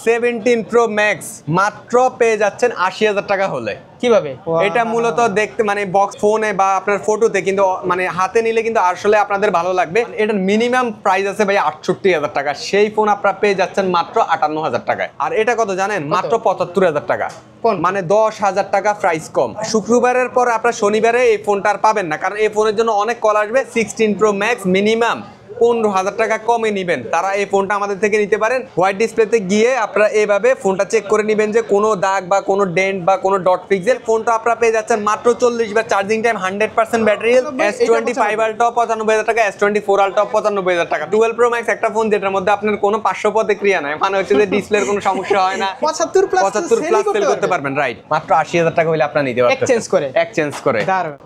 17 pro max মাত্র পেয়ে যাচ্ছেন 80,000 টাকা হলে। কিভাবে? এটা মূলত দেখতে মানে বক্স ফোনে বা আপনার ফটোতে, কিন্তু মানে হাতে নিলে কিন্তু আসলে আপনাদের ভালো লাগবে। এটার মিনিমাম প্রাইস আছে ভাই 68,000 টাকা, সেই ফোন আপনারা পেয়ে যাচ্ছেন মাত্র 58,000 টাকায়। আর এটা কত জানেন? মাত্র 75,000 টাকা, মানে 10,000 টাকা প্রাইস কম। শুক্রবারের পর আপনার শনিবারে এই ফোনটা আর পাবেন না, কারণ এই ফোনের জন্য অনেক কল আসবে। 16 প্রো ম্যাক্স মিনিমাম 15,000 টাকা কমে নিবেন, তারা এই ফোনটা আমাদের থেকে নিতে পারেন। হোয়াইট ডিসপ্লেতে গিয়ে আপনারা এইভাবে ফোনটা চেক করে নেবেন যে কোনো দাগ বা কোনো ডেন্ট বা কোনো ডট পিক্সেল। ফোনটা আপনারা পেয়ে যাচ্ছেন মাত্র 40 বার charging time, 100% battery health. S25 ultra 95,000 টাকা, S24 আলট্রা 95,000 টাকা। 12 প্রো ম্যাক্স একটা ফোন যেটার মধ্যে আপনার কোনো 500 প্রতিক্রিয়া নাই, মানে হচ্ছে যে ডিসপ্লের কোনো সমস্যা হয় না। 75 প্লাস সেল করতে পারবেন, রাইট। মাত্র 80,000 টাকা হলে আপনারা নিতে পারবেন এক্সচেঞ্জ করে।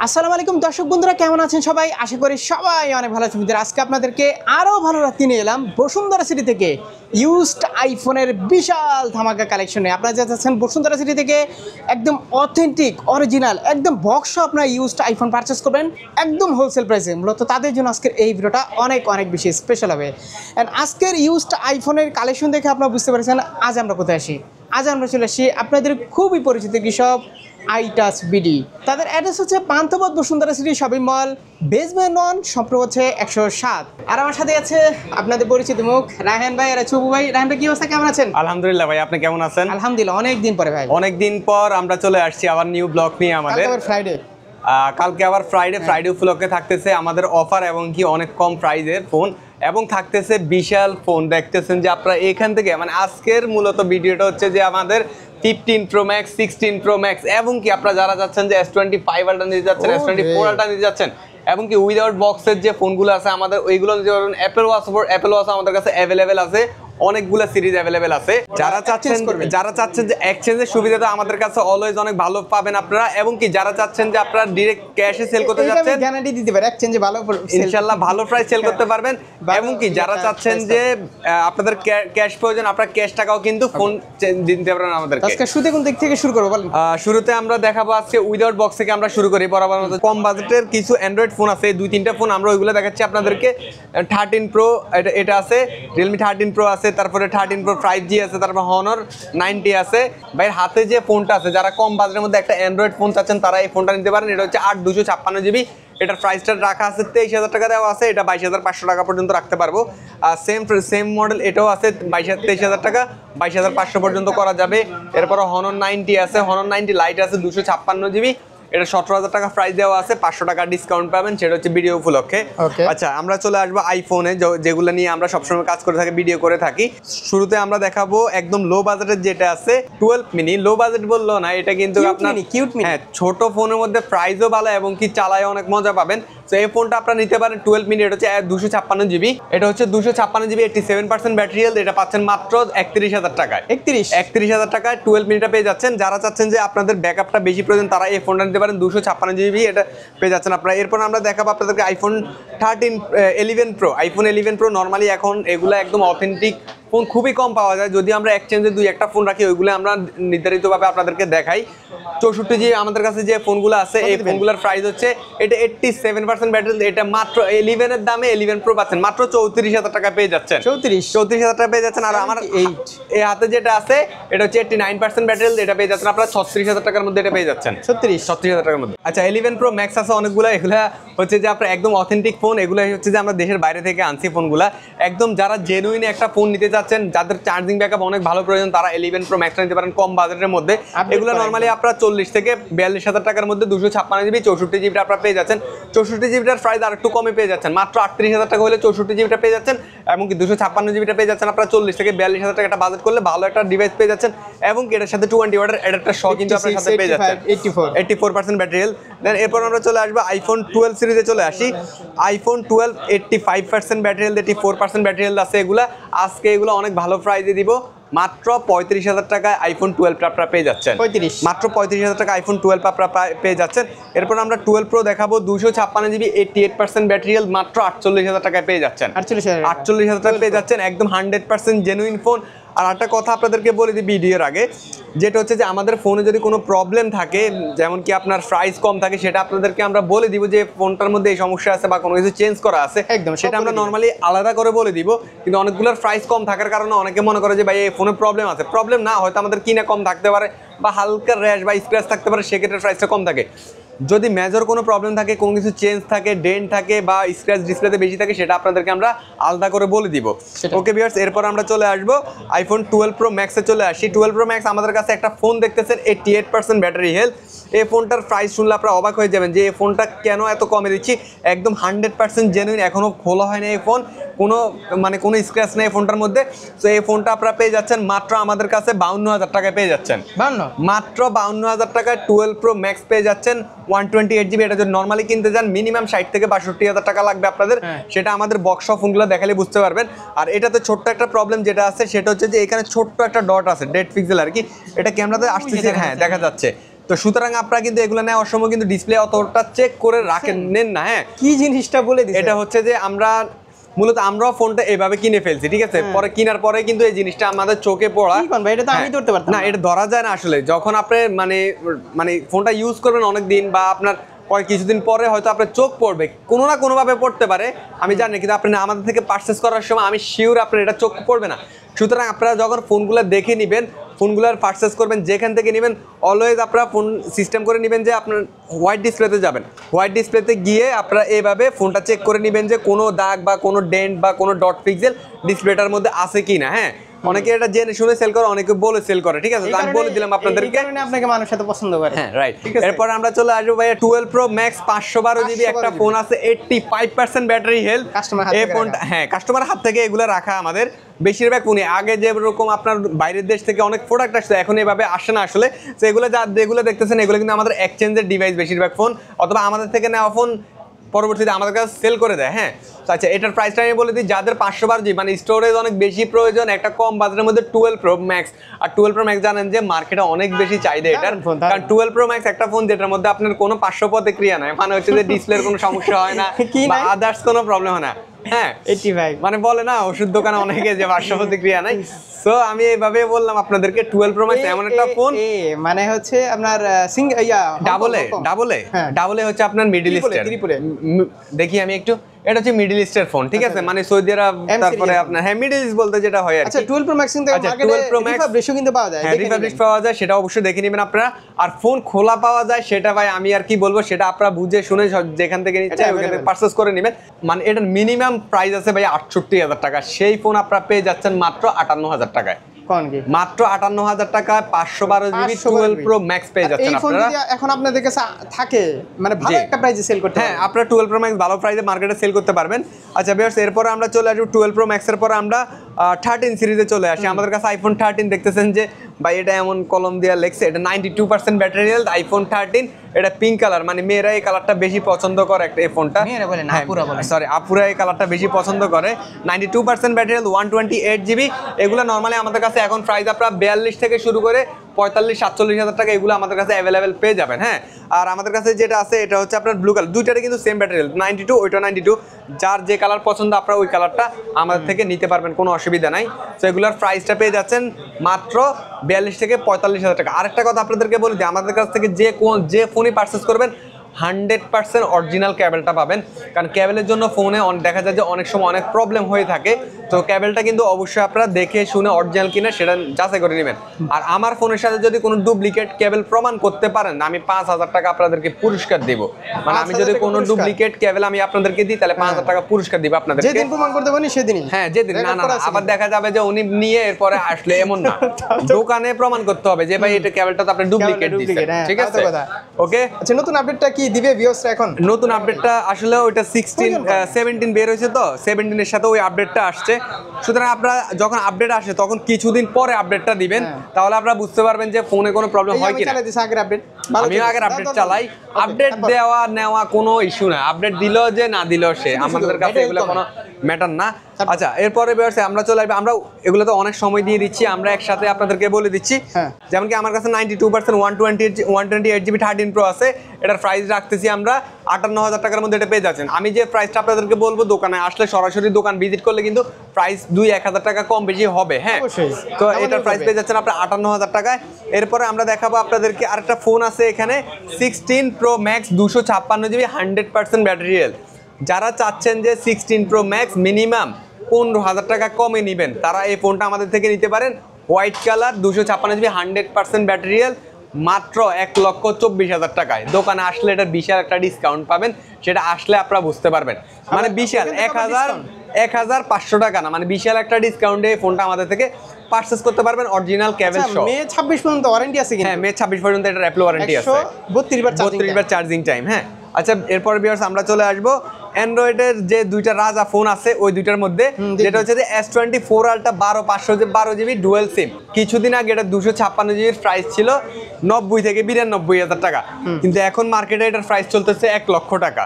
আসসালামু আলাইকুম দর্শক বন্ধুরা, কেমন আছেন সবাই? আশা করি সবাই অনেক ভালো আছেন। আজকে আপনাদেরকে আরো ভালো রাখতে নিয়ে এলাম বসুন্ধরা সিটি থেকে ইউজড আইফোনের বিশাল ধামাকা কালেকশনে। আপনারা যা চাচ্ছেন বসুন্ধরা সিটি থেকে একদম অথেন্টিক অরিজিনাল একদম বক্স আপনারা ইউজড আইফোন পারচেস করবেন একদম হোলসেল প্রাইসে। মূলত তাদের জন্য আজকের এই ভিডিওটা অনেক অনেক বেশি স্পেশাল হবে। অ্যান্ড আজকের ইউজড আইফোনের কালেকশন দেখে আপনারা বুঝতে পারছেন আজ আমরা কোথায় আসি। আজ আমরা চলে আসি আপনাদের খুবই পরিচিত কৃষক আইটাচ বিডি। তাদের অ্যাড্রেস হচ্ছে Panthapath Bashundhara city shopping mall, basement 1, সম্পর্ক হচ্ছে 107। আর আমার সাথে আছে আপনাদের পরিচিত মুখ রায়হান ভাই আর চুবু ভাই। রায়হান ভাই কি অবস্থা, কেমন আছেন? আলহামদুলিল্লাহ ভাই, আপনি কেমন আছেন? আলহামদুলিল্লাহ, অনেক দিন পরে ভাই। অনেক দিন পর আমরা চলে আসছি আবার নিউ ব্লগ নিয়ে। আমাদের ফ্রাইডে, কালকে আবার ফ্রাইডে উপলক্ষে থাকতেছে আমাদের অফার এবং কি অনেক কম প্রাইজের ফোন, এবং থাকতেছে বিশাল ফোন। দেখতেছেন যে আপনারা এখান থেকে মানে আজকের মূলত ভিডিওটা হচ্ছে যে আমাদের 15 প্রো ম্যাক্স, 16 প্রো ম্যাক্স, এবং কি আপনারা যারা যাচ্ছেন যে S25 আলট্রা নিতে যাচ্ছেন, S24 আলট্রা নিতে যাচ্ছেন, এবং কি উইদাউট বক্সের যে ফোনগুলো আছে আমাদের ওইগুলো নিতে পারবেন। অ্যাপেল ওয়াচ আমাদের কাছে অ্যাভেলেবেল আছে, অনেকগুলো সিরিজ অ্যাভেলেবেল আছে। যারা চাচ্ছেন যে এক্সচেঞ্জের সুবিধাটা আমাদের কাছে অলওয়েজ অনেক ভালো পাবেন আপনারা, এবং কি যারা চাচ্ছেন যে আপনারা ডাইরেক্ট ক্যাশে সেল করতে যাচ্ছেন, গ্যারান্টি দিতে পারে এক্সচেঞ্জে ভালো ইনশাআল্লাহ ভালো প্রাইস সেল করতে পারবেন। এবং কি যারা চাচ্ছেন যে আপনাদের ক্যাশ প্রয়োজন, আপনারা ক্যাশ টাকাও কিন্তু ফোন দিতে পারেন আমাদেরকে। আজকে শুরুতে কোন দিক থেকে শুরু করব বলেন? শুরুতে আমরা দেখাবো আজকে উইদাউট বক্স থেকে আমরা শুরু করি। বরাবর মতো কম বাজেটের কিছু অ্যান্ড্রয়েড ফোন আছে, 2-3টা ফোন আমরা ওইগুলো দেখাচ্ছি আপনাদেরকে। 13 প্রো এটা আছে, Realme 13 প্রো আছে, তারপরে 13 প্রো 5G আছে, তারপর Honor 90 আছে। ভাই হাতে যে ফোনটা আছে, যারা কম বাজেটের মধ্যে একটা অ্যান্ড্রয়েড ফোন চাচ্ছেন তারা এই ফোনটা নিতে পারেন। এটা হচ্ছে 8/256 GB। এটার প্রাইসটা রাখা আছে 23,000 টাকা দেওয়া আছে, এটা 22,500 টাকা পর্যন্ত রাখতে পারবো। আর সেম মডেল এটাও আছে 23,000 টাকা, 22,500 পর্যন্ত করা যাবে। এরপর Honor 90 আছে, Honor 90 লাইট আছে 256 GB। এটা 17,000 টাকা প্রাইস দেওয়া আছে, 500 টাকা ডিসকাউন্ট পাবেন, সেটা হচ্ছে ভিডিও উপলক্ষে। আচ্ছা, আমরা চলে আসবো আইফোনে, যেগুলো নিয়ে আমরা সবসময় কাজ করে থাকি, ভিডিও করে থাকি। শুরুতে আমরা দেখাবো একদম লো বাজেটের যেটা আছে 12 মিনি। লো বাজেট বললো না, এটা কিন্তু আপনার কিউট মিনি, হ্যাঁ ছোট ফোনের মধ্যে প্রাইসও ভালো এবং কি চালায় অনেক মজা পাবেন। তো এই ফোনটা আপনারা নিতে পারেন 12 মিনি। এটা হচ্ছে 256 GB। এটা হচ্ছে 256 GB, 87% ব্যাটারি হেলথ। এটা পাচ্ছেন মাত্র 31,000 টাকায়। 31,000 টাকায় 12 মিনিটা পেয়ে যাচ্ছেন। যারা চাচ্ছেন যে আপনাদের ব্যাকআপটা বেশি প্রয়োজন তারা এই ফোনটা নিতে পারেন, 256 GB এটা পেয়ে যাচ্ছেন আপনারা। এরপর আমরা দেখাবো আপনাদেরকে iPhone 11 pro. IPhone 11 pro normally এখন এগুলো একদম অথেন্টিক ফোন খুবই কম পাওয়া যায়। যদি আমরা এক্সচেঞ্জে 2-1টা ফোন রাখি, ওইগুলো আমরা নির্ধারিতভাবে আপনাদেরকে দেখাই। 64 GB আমাদের কাছে যে ফোনগুলো আছে, এই ফোনগুলোর প্রাইস হচ্ছে এটা 87% ব্যাটারি। এটা মাত্র 11 এর দামে 11 প্রো পাচ্ছেন মাত্র 34,000 টাকা পেয়ে যাচ্ছেন। 34,000 টাকা পেয়ে যাচ্ছেন। আর আমার এই হাতে যেটা আছে এটা হচ্ছে 89% ব্যাটারি, এটা পেয়ে যাচ্ছেন আপনারা 36,000 টাকার মধ্যে। এটা পেয়ে যাচ্ছেন 36,000 টাকার মধ্যে। আচ্ছা, 11 প্রো ম্যাক্স আছে অনেকগুলো। এগুলা হচ্ছে যে আপনার একদম অথেন্টিক ফোন। এগুলো হচ্ছে যে আমরা দেশের বাইরে থেকে আনছি ফোনগুলা। একদম যারা জেনুইন একটা ফোন নিতে যাচ্ছেন, যাদের চার্জিং ব্যাকআপ অনেক ভালো প্রয়োজন, তারা 11 প্রো ম্যাক্সটা নিতে পারেন কম বাজেটের মধ্যে। এগুলো নর্মালি আপনারা 40 থেকে 42,000 টাকার মধ্যে 256 GB 64 GB আপনারা পেয়ে যাচ্ছেন। 64 GBটার প্রাইস আর একটু কমে পেয়ে যাচ্ছেন, মাত্র 38,000 টাকা হলে 64 GBটা পেয়ে যাচ্ছেন। এবং কি 256 GBটা পেয়ে যাচ্ছেন আপনারা 40 থেকে 42,000 টাকা একটা বাজেট করলে ভালো একটা ডিভাইস পেয়ে যাচ্ছেন। এবং কি এটার সাথে 20 ওয়াটের অ্যাডাপ্টার সহ কিন্তু আপনার সাথে পেয়ে যাচ্ছেন। 84% ব্যাটারি হেলথ। দেন এরপর আমরা চলে আসবো আইফোন 12 সিরিজে চলে আসি। IPhone 12 85% battery health, 84% battery health আছে এগুলা। আজকে এগুলো অনেক ভালো প্রাইসে দিব, মাত্র 35,000 টাকায় আইফোন 12 আপনারা পেয়ে যাচ্ছেন। মাত্র 35,000 টাকা আইফোন 12 আপনারা পেয়ে যাচ্ছেন। এরপর আমরা 12 প্রো দেখাবো 256 GB 88% ব্যাটারি হেলথ, মাত্র 48,000 টাকায় পেয়ে যাচ্ছেন। 48,000 টাকা পেয়ে যাচ্ছেন, একদম 100% জেনুইন ফোন। আর একটা কথা আপনাদেরকে বলে দিই ভিডিওর আগে, যেটা হচ্ছে যে আমাদের ফোনে যদি কোনো প্রবলেম থাকে, যেমন কি আপনার প্রাইস কম থাকে, সেটা আপনাদেরকে আমরা বলে দিব যে ফোনটার মধ্যে এই সমস্যা আছে বা কোনো কিছু চেঞ্জ করা আছে, একদম সেটা আমরা নর্মালি আলাদা করে বলে দিব। কিন্তু অনেকগুলোর প্রাইস কম থাকার কারণে অনেকে মনে করে যে ভাই এই ফোনে প্রবলেম আছে। প্রবলেম না, হয়তো আমাদের কিনা কম থাকতে পারে বা হালকা র্যাশ বা স্ক্র্যাচ থাকতে পারে, সেক্ষেত্রে প্রাইসটা কম থাকে। যদি মেজর কোনো প্রবলেম থাকে, কোনো কিছু চেঞ্জ থাকে, ডেন্ট থাকে বা স্ক্র্যাচ ডিসপ্লেতে বেশি থাকে, সেটা আপনাদেরকে আমরা আলাদা করে বলে দিব। ওকে ভিউয়ার্স, এরপর আমরা চলে আসবো আইফোন 12 প্রো ম্যাক্সে চলে আসি। 12 প্রো ম্যাক্স আমাদের কাছে একটা ফোন দেখতেছেন, 88% ব্যাটারি হেলথ। এই ফোনটার প্রাইস শুনলে আপনারা অবাক হয়ে যাবেন যে এই ফোনটা কেন এত কমে দিচ্ছি। একদম 100% জেনুইন, এখনও খোলা হয় না এই ফোন, কোনো স্ক্র্যাচ নেই এই ফোনটার মধ্যে। তো এই ফোনটা আপনারা পেয়ে যাচ্ছেন মাত্র আমাদের কাছে 52,000 টাকায় পেয়ে যাচ্ছেন। মাত্র 52,000 টাকায় 12 প্রো ম্যাক্স পেয়ে যাচ্ছেন 128GB। এটা যদি নর্মালি কিনতে যান মিনিমাম 60 থেকে 62,000 টাকা লাগবে আপনাদের। সেটা আমাদের বক্স অফ ফোনগুলো দেখালে বুঝতে পারবেন। আর এটাতে ছোট্ট একটা প্রবলেম যেটা আছে, সেটা হচ্ছে যে এখানে ছোট্ট একটা ডট আছে, ডেড পিক্সেল আর কি। এটা ক্যামেরাতে আসতেছে, হ্যাঁ দেখা যাচ্ছে। তো সুতরাং আপনারা কিন্তু এগুলো নেওয়ার সময় কিন্তু ডিসপ্লে অতটা চেক করে রাখেন নেন না। হ্যাঁ, কি জিনিসটা বলে দিই, এটা হচ্ছে যে আমরাও ফোনটা এভাবে কিনে ফেলছি, ঠিক আছে। পরে কেনার পরে কিন্তু এই জিনিসটা আমাদের চোখে পড়া, এটা তো আমি ধরতে পারতাম না, এটা ধরা যায় না আসলে। যখন আপনি মানে ফোনটা ইউজ করবেন অনেক দিন বা আপনার কিছুদিন পরে হয়তো আপনার চোখ পড়বে, কোনো না কোনোভাবে পড়তে পারে, আমি জানি। কিন্তু আপনি আমাদের থেকে পারচেস করার সময় আমি শিওর আপনার এটা চোখ পড়বে না। সুতরাং আপনারা যখন ফোনগুলো দেখে নেবেন, ফোনগুলোর পারচেস করবেন, যেখান থেকে নেবেন অলওয়েজ আপনারা ফোন সিস্টেম করে নেবেন যে আপনার হোয়াইট ডিসপ্লেতে যাবেন। হোয়াইট ডিসপ্লেতে গিয়ে আপনারা এইভাবে ফোনটা চেক করে নেবেন যে কোনো দাগ বা কোনো ডেন্ট বা কোনো ডট পিক্সেল ডিসপ্লেটার মধ্যে আছে কি না। হ্যাঁ, অনেকে এটা জেনে শুনে সেল করে, অনেকে বলে সেল করে, ঠিক আছে। আমি বলে দিলাম আপনাদেরকে, আপনাকে মানুষ এত পছন্দ করে। হ্যাঁ রাইট। এরপর আমরা চলে আসবো ভাই 12 প্রো ম্যাক্স 512GB একটা ফোন আছে, 85% ব্যাটারি হেলথ। এই ফোনটা হ্যাঁ কাস্টমার হাত থেকে এগুলো রাখা আমাদের বেশিরভাগ ফোনে। আগে যেরকম আপনার বাইরের দেশ থেকে অনেক প্রোডাক্ট আসছে, এখন এভাবে আসে না আসলে। তো যেগুলো দেখতেছেন এগুলো কিন্তু আমাদের এক্সচেঞ্জের ডিভাইস বেশিরভাগ ফোন, অথবা আমাদের থেকে নেওয়া ফোন পরবর্তীতে আমাদের কাছে সেল করে দেয়। হ্যাঁ, আচ্ছা, এটার প্রাইসটা আমি বলে দিই। যাদের 512GB মানে স্টোরেজ অনেক বেশি প্রয়োজন, একটা কম বাজেটের মধ্যে 12 প্রো ম্যাক্স। আর 12 প্রো ম্যাক্স জানেন যে মার্কেটে অনেক বেশি চাহিদা এটার, কারণ 12 প্রো ম্যাক্স একটা ফোন যেটার মধ্যে আপনার কোনো পার্শ্ব প্রতিক্রিয়া নাই, মানে হচ্ছে যে ডিসপ্লের কোনো সমস্যা হয় না বা আদার্স কোনো প্রবলেম হয় না। হ্যাঁ, 85 মানে বলে না ওষুধ দোকানে অনেকে যে পার্শ্ব প্রতিক্রিয়া নাই। সো আমি এইভাবে বললাম আপনাদেরকে 12 প্রো ম্যাক্স এমন একটা ফোন, মানে হচ্ছে আপনার ডাবল এ হচ্ছে আপনার মিডল ইস্টের। দেখি আমি একটু, এটা হচ্ছে মিডল ইস্টের ফোন, ঠিক আছে, মানে সৌদি আরব, তারপরে আপনার হ্যাঁ মিডল ইস্ট বলতে যেটা হয় আর কি। আচ্ছা, 12 প্রো ম্যাক্স কিন্তু মার্কেটে রিফার্বিশ কিন্তু পাওয়া যায়, রিফার্বিশ পাওয়া যায়, সেটা অবশ্যই দেখে নেবেন আপনারা। আর ফোন খোলা পাওয়া যায়, সেটা ভাই আমি আর কি বলবো, সেটা আপনারা বুঝে শুনে যেখান থেকে নিচ্ছে ওখান থেকে পারচেজ করে নেবেন। মানে এটার মিনিমাম প্রাইস আছে ভাই 68,000 টাকা, সেই ফোন আপনারা পেয়ে যাচ্ছেন মাত্র 58,000 টাকায়। মাত্র 58,000 টাকায় 512GB 12 প্রো ম্যাক্স পেয়ে যাচ্ছেন আপনারা। এখন আপনাদের কাছে থাকে মানে ভালো একটা প্রাইসে সেল করতে, হ্যাঁ আপনারা 12 প্রো ম্যাক্স ভালো প্রাইসে মার্কেটে সেল করতে পারবেন। আচ্ছা ভিউয়ার্স, এরপরে আমরা চলে আসবো 12 প্রো ম্যাক্সের পর আমরা 13 সিরিজে চলে আসি। আমাদের কাছে আইফোন 13 দেখতেছেন যে ভাই এটা এমন কলম দিয়ে লেখছে, এটা 92% ব্যাটারি হেলথ, আইফোন 13। এটা পিঙ্ক কালার, মানে মেয়েরা এই কালারটা বেশি পছন্দ করে একটা এই ফোনটা, আপুরা এই কালারটা বেশি পছন্দ করে। 92% ব্যাটারি হেলথ, 128GB। এগুলো নর্মালি আমাদের কাছে এখন প্রাইস আপনারা 42 থেকে শুরু করে 45-47,000 টাকা এগুলো আমাদের কাছে অ্যাভেলেবেল পেয়ে যাবেন। হ্যাঁ, আর আমাদের কাছে যেটা আছে এটা হচ্ছে আপনার ব্লু কালার, দুইটারে কিন্তু সেম ব্যাটারি হেলথ, 92 ওইটা 92। যার যে কালার পছন্দ আপনারা ওই কালারটা আমাদের থেকে নিতে পারবেন, কোনো অসুবিধা নাই। তো এগুলোর প্রাইসটা পেয়ে যাচ্ছেন মাত্র 42 থেকে 45,000 টাকা। আরেকটা কথা আপনাদেরকে বলি যে আমাদের কাছ থেকে যে ফোনই পারচেস করবেন 100% অরিজিনাল ক্যাবেলটা পাবেন, কারণ ক্যাবেলের জন্য ফোনে দেখা যায় যে অনেক সময় অনেক প্রবলেম হয়ে থাকে। তো ক্যাবেলটা কিন্তু অবশ্যই আপনারা দেখে শুনে অরিজিনাল কিনা সেটা যাচাই করে নেবেন। আর আমার ফোনের সাথে যদি কোনো ডুপ্লিকেট ক্যাবেল প্রমাণ করতে পারেন, আমি 5,000 টাকা আপনাদেরকে পুরস্কার দিব। মানে আমি যদি কোনো ডুপ্লিকেট ক্যাবেল আমি আপনাদেরকে দিই, তাহলে 5,000 টাকা পুরস্কার দিব আপনাদেরকে। যেদিন প্রমাণ করতে পারেন সেদিনই, হ্যাঁ যেদিন, না আবার দেখা যাবে যে উনি নিয়ে এরপরে আসলে, এমন না, দোকানে প্রমাণ করতে হবে যে ভাই এটা ক্যাবেলটা তো আপনি ডুপ্লিকেট দিয়েছেন, ঠিক আছে। ওকে, আচ্ছা, নতুন আপডেটটা কি দিবে ভিউয়ার্সরা? এখন নতুন আপডেটটা আসলে ওইটা 17 বের হয়েছে, তো 17 এর সাথে ওই আপডেটটা আসছে। সুতরাং আপনারা যখন আপডেট আসে তখন কিছুদিন পরে আপডেটটা দিবেন, তাহলে আপনারা বুঝতে পারবেন যে ফোনে কোনো প্রবলেম হয় কিনা। আমিও আগের আপডেট চালাই, আপডেট দেওয়া নেওয়া কোনো ইস্যু না, আপডেট দিল যে না দিল সে, আমাদের কাছে এগুলো কোনো ম্যাটার না। আচ্ছা এরপরে ভিউয়ার্স আমরা চলে আসবে, আমরা এগুলো তো অনেক সময় দিয়ে দিচ্ছি, আমরা একসাথে আপনাদেরকে বলে দিচ্ছি। যেমন কি আমার কাছে 92% 128 জিবি 13 প্রো আছে, এটার প্রাইস রাখতেছি আমরা 58,000 টাকার মধ্যে এটা পেয়ে যাচ্ছেন। আমি যে প্রাইসটা আপনাদেরকে বলবো, দোকানে আসলে সরাসরি দোকান ভিজিট করলে কিন্তু প্রাইস 2-1,000 টাকা কম বেশি হবে। হ্যাঁ, তো এটার প্রাইস পেয়ে যাচ্ছেন আপনার 58,000 টাকায়। এরপরে আমরা দেখাবো আপনাদেরকে আরেকটা ফোন আছে এখানে 16 pro max 256 GB 100% battery health. যারা চাচ্ছেন যে 16 প্রো ম্যাক্স মিনিমাম 15,000 টাকা কমে নেবেন, তারা এই ফোনটা আমাদের থেকে নিতে পারেন। White colour 256 GB 100% battery health, মাত্র 1,24,000 টাকায়। দোকানে আসলে এটা বিশাল একটা ডিসকাউন্ট পাবেন, সেটা আসলে আপনারা বুঝতে পারবেন। মানে বিশাল 1,500 টাকা না, মানে বিশাল একটা ডিসকাউন্টে এই ফোনটা আমাদের থেকে পারচেজ করতে পারবেন। অরিজিনাল কেবল সহ। মে 26 পর্যন্ত ওয়ারেন্টি আছে কিনা? হ্যাঁ, মে 26 পর্যন্ত এটার অ্যাপল ওয়ারেন্টি আছে, 32 বার চার্জিং টাইম। হ্যাঁ, আচ্ছা এরপর ভিউয়ার্স আমরা চলে আসবো অ্যান্ড্রয়েডের যে দুইটা রাজা ফোন আছে ওই দুইটার মধ্যে, যেটা হচ্ছে যে S24 আলট্রা 12 জিবি ডুয়েল সিম। কিছুদিন আগে এটা 256 জিবির প্রাইস ছিল 90 থেকে 92,000 টাকা, কিন্তু এখন মার্কেটে এটার প্রাইস চলতেছে 1 লক্ষ টাকা।